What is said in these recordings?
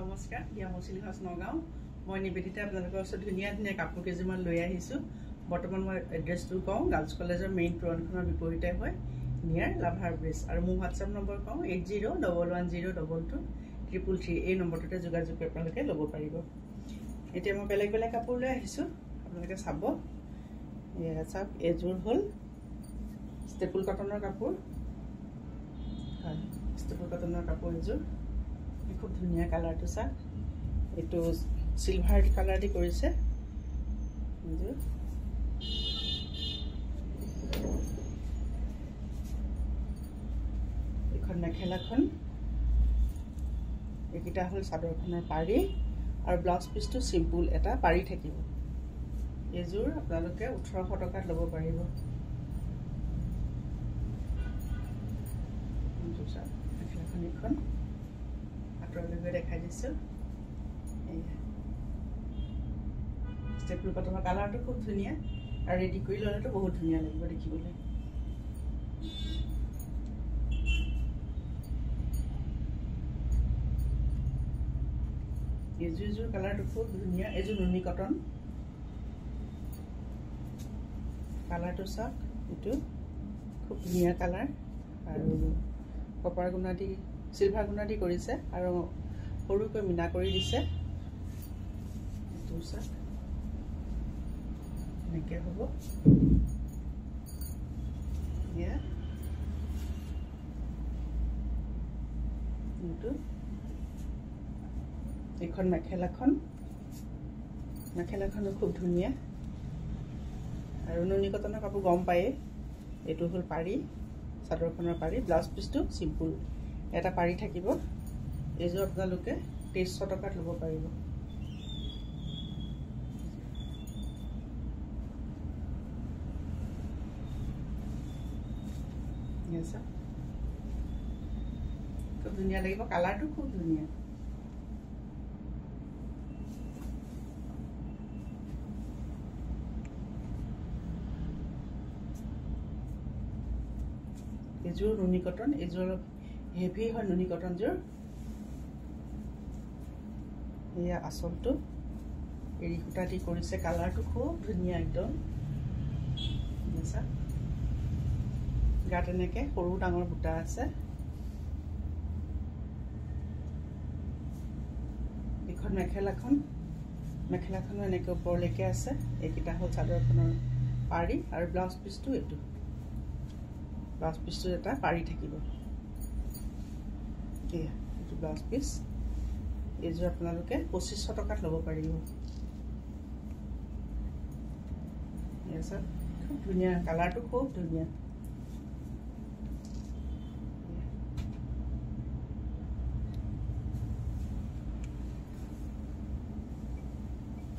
নমস্কাৰ দিয়া মচিলি হাউস নগাঁও মই নিবেদিতা আপোনালোকৰ ওচৰত ধুনীয়া ধুনীয়া কাপোৰ কেইযোৰমান লৈ আহিছোঁ বৰ্তমান মই এড্ৰেছটো কওঁ গাৰ্লছ কলেজৰ মেইন তোৰণখনৰ বিপৰীতে হয় নিয়াৰ লাভাৰ ব্ৰিজ আৰু মোৰ হোৱাটছআপ নম্বৰ কওঁ 8011022333 এই নম্বৰটোতে যোগাযোগ কৰি আপোনালোকে ল'ব পাৰিব এতিয়া মই বেলেগ বেলেগ কাপোৰ লৈ আহিছোঁ আপোনালোকে চাব এয়া চাওক এযোৰ হ'ল ষ্টেপল কটনৰ কাপোৰ হয় ষ্টেপল কটনৰ কাপোৰ এযোৰ খুব ধুনীয়া কালাৰটো চাওক এইটো সিলভাৰ কালাৰ দি কৰিছে এখন মেখেলাখন এইকেইটা হ'ল চাদৰখনৰ পাৰি আৰু ব্লাউজ পিচটো সিম্পল এটা পাৰি থাকিব এযোৰ আপোনালোকে 1800 টকাত ল'ব পাৰিব মেখেলাখন এখন আঁতৰলৈকে দেখাই দিছোঁ ষ্টেপল কটনৰ কালাৰটো খুব ধুনীয়া আৰু ৰেডি কৰি ল'লেতো বহুত ধুনীয়া লাগিব দেখিবলৈ এযোৰ কালাৰটো খুব ধুনীয়া এযোৰ নুনি কটন কালাৰটো চাওক এইটো খুব ধুনীয়া কালাৰ আৰু কপাৰ গুণা দি সিলভাৰ গুণা দি কৰিছে আৰু সৰুকৈ মিনা কৰি দিছে এইটো চাওক এনেকৈ হ'ব এয়া এইটো এইখন মেখেলাখনো খুব ধুনীয়া আৰু নুনি কটনৰ কাপোৰ গম পায়ে এইটো হ'ল পাৰি চাদৰখনৰ পাৰি ব্লাউজ পিচটো সিম্পল এটা পাৰি থাকিব এইযোৰ আপোনালোকে 2300 টকাত ল'ব পাৰিব খুব ধুনীয়া লাগিব কালাৰটো খুব ধুনীয়া এযোৰ নুনি কটন এযোৰ অলপ হেভি হয় নুনি কটনযোৰ এয়া আচলটো এৰি সূতা দি কৰিছে কালাৰটো খুব ধুনীয়া একদম গাত এনেকৈ সৰু ডাঙৰ বুটা আছে এইখন মেখেলাখনো এনেকৈ ওপৰলৈকে আছে এইকেইটা হ'ল চাদৰখনৰ পাৰি আৰু ব্লাউজ পিচটো এইটো ব্লাউজ পিচটো এটা পাৰি থাকিব এয়া এইটো ব্লাউজ পিচ এইযোৰ আপোনালোকে 2500 টকাত ল'ব পাৰিব এয়া চাওক খুব ধুনীয়া কালাৰটো খুব ধুনীয়া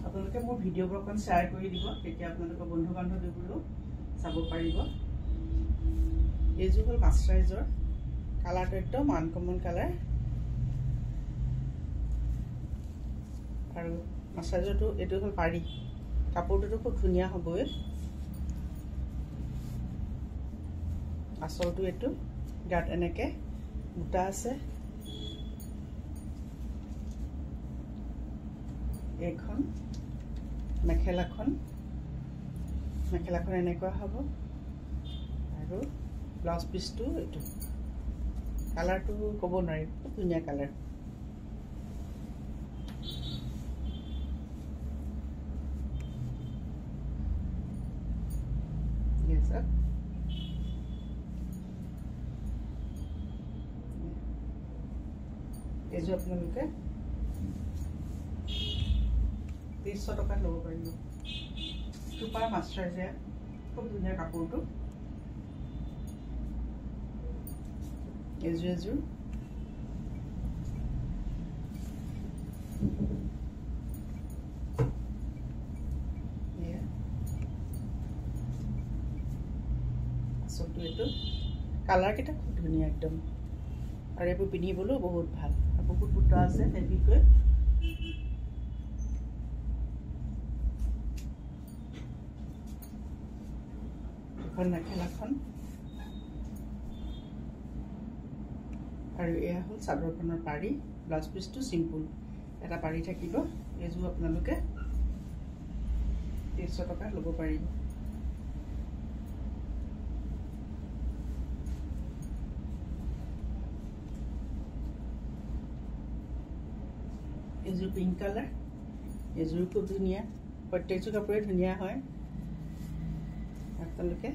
আপোনালোকে মোৰ ভিডিঅ'বোৰ অকণ শ্বেয়াৰ কৰি দিব তেতিয়া আপোনালোকৰ বন্ধু বান্ধৱীবোৰেও চাব পাৰিব এইযোৰ হ'ল মাষ্টাৰাইজৰ কালাৰটো একদম আনকমন কালাৰ আৰু মাষ্টাৰাইজৰটো এইটো হ'ল পাৰি কাপোৰটোতো খুব ধুনীয়া হ'বই আচলটো এইটো গাত এনেকৈ বুটা আছে এইখন মেখেলাখন এনেকুৱা হ'ব আৰু ব্লাউজ পিচটো এইটো কালাৰটো ক'ব নোৱাৰি খুব ধুনীয়া কালাৰ এইযোৰ আপোনালোকে 2300 টকাত ল'ব পাৰিব চুপাৰ মাষ্টাৰাইজাৰ খুব ধুনীয়া কাপোৰটো এযোৰ আচলটো এইটো কালাৰকেইটা খুব ধুনীয়া একদম আৰু এইবোৰ পিন্ধিবলৈও বহুত ভাল আৰু বহুত বুটা আছে হেভিকৈ এখন মেখেলাখন আৰু এয়া হ'ল চাদৰখনৰ পাৰি ব্লাউজ পিচটো সিম্পল এটা পাৰি থাকিব এইযোৰ আপোনালোকে 300 টকা ল'ব পাৰিব এইযোৰ পিংক কালাৰ এইযোৰ খুব ধুনীয়া প্ৰত্যেকযোৰ কাপোৰে ধুনীয়া হয় আপোনালোকে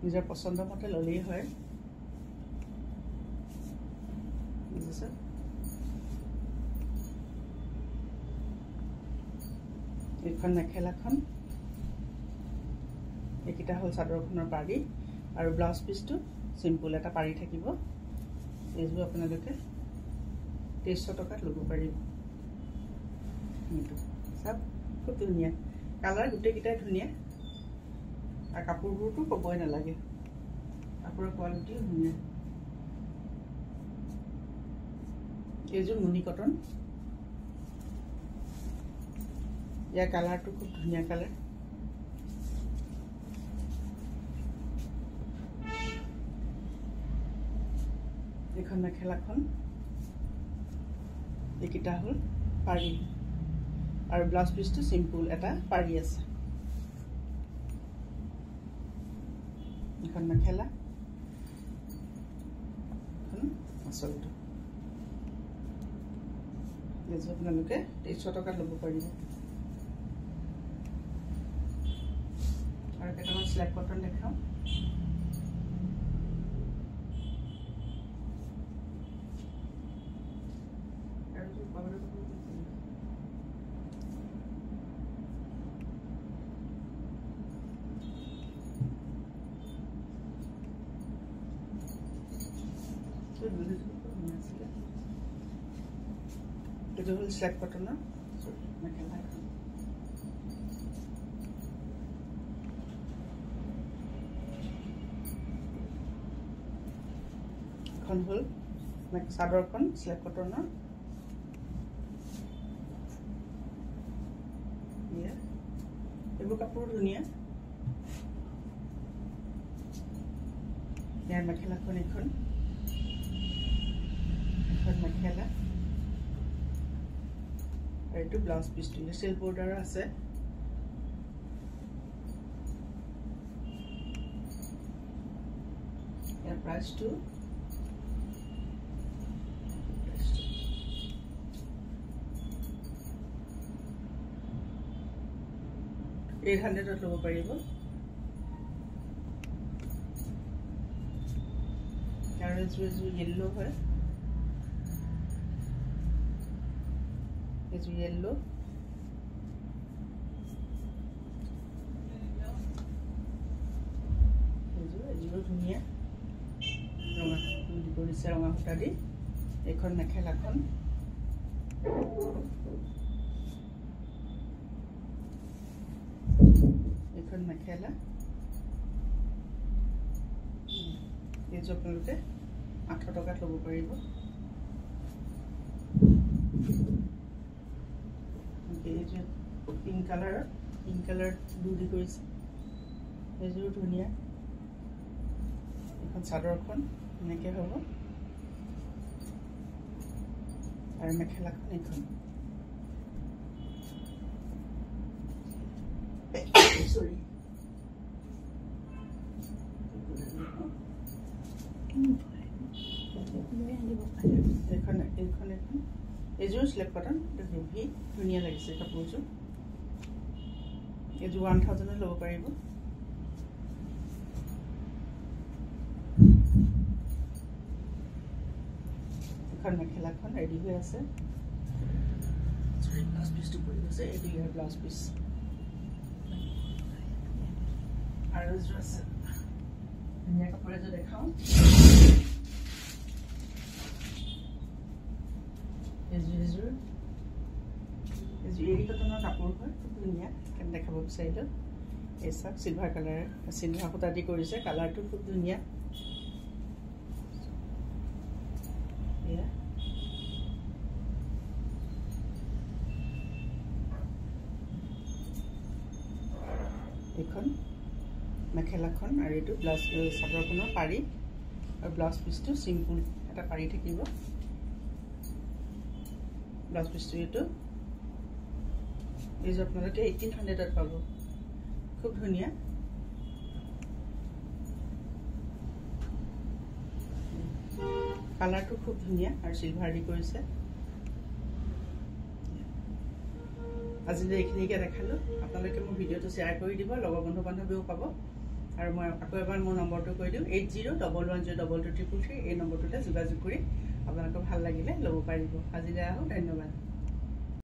নিজৰ পছন্দ মতে ল'লেই হয় বুজিছে এইখন মেখেলাখন এইকেইটা হ'ল চাদৰখনৰ পাৰি আৰু ব্লাউজ পিচটো সিম্পল এটা পাৰি থাকিব এইযোৰ আপোনালোকে 300 টকাত ল'ব পাৰিব সব খুব ধুনীয়া কালাৰ গোটেইকেইটাই ধুনীয়া আৰু কাপোৰবোৰটো ক'বই নালাগে কাপোৰৰ কোৱালিটিও ধুনীয়া এইযোৰ মুনি কটন ইয়াৰ কালাৰটো খুব ধুনীয়া কালাৰ এইখন মেখেলাখন এইকেইটা হ'ল পাৰি আৰু ব্লাউজ পিচটো সিম্পল এটা পাৰি আছে এখন মেখেলা এখন আঁচলটো এইযোৰ আপোনালোকে 300 টকাত ল'ব পাৰিব আৰু কেইটামান স্লেক কটন দেখাওঁ itu hul slack cotton na মেখেলা এখন হল চাদৰখন slack cotton na এইবোৰ কাপোৰ ধুনীয়া ইয়াৰ মেখেলাখন এখন মেখেলা আৰু এইটো ব্লাউজ পিচটো সিল বৰ্ডাৰ আছে ইয়াৰ প্ৰাইচটো 800 ল'ব পাৰিব আৰু এইযোৰ yellow হয় এইযোৰ yellow এইযোৰ ধুনীয়া ৰঙা দি কৰিছে ৰঙা সূতা দি এইখন মেখেলাখন এইখন মেখেলা এইযোৰ আপোনালোকে 800 টকাত ল'ব পাৰিব এইযোৰ পিংক কালাৰ ব্লু দি কৰিছে এইযোৰ ধুনীয়া এখন চাদৰখন এনেকৈ হ'ব আৰু মেখেলাখন এইখন sorry এইখন এইযোৰ স্লেপ কটন হেভি ধুনীয়া লাগিছে কাপোৰযোৰ এইযোৰ 1000 ল'ব পাৰিব এখন মেখেলাখন ৰেডি হৈ আছে ব্লাউজ পিচটো পৰি গৈছে এইটো ইয়াৰ ব্লাউজ পিচ আৰু এইযোৰ আছে ধুনীয়া কাপোৰ এযোৰ দেখাওঁ এইযোৰ এৰি কটনৰ কাপোৰ হয় খুব ধুনীয়া কেনে দেখাব বিচাৰিলোঁ এই চাওক চিলভাৰ কালাৰ চিলভাৰ সূতা দি কৰিছে কালাৰটো খুব ধুনীয়া এইখন মেখেলাখন আৰু এইটো ব্লাউজ চাদৰখনৰ পাৰি আৰু ব্লাউজ পিচটো সিম্পল এটা পাৰি থাকিব ব্লাউজ পিছটো এইটো এইযোৰ আপোনালোকে 1800ত পাব খুব ধুনীয়া কালাৰটো খুব ধুনীয়া আৰু সিলভাৰ দি কৰিছে আজিলৈ এইখিনিকে দেখালো আপোনালোকে মোৰ ভিডিঅ'টো শ্বেয়াৰ কৰি দিব লগৰ বন্ধু বান্ধৱীও পাব আৰু মই আকৌ এবাৰ মোৰ নম্বৰটো কৈ দিওঁ 8011022333 এই নম্বৰটোতে যোগাযোগ কৰি আপোনালোকক ভাল লাগিলে ল'ব পাৰিব আজিলৈ আহো ধন্যবাদ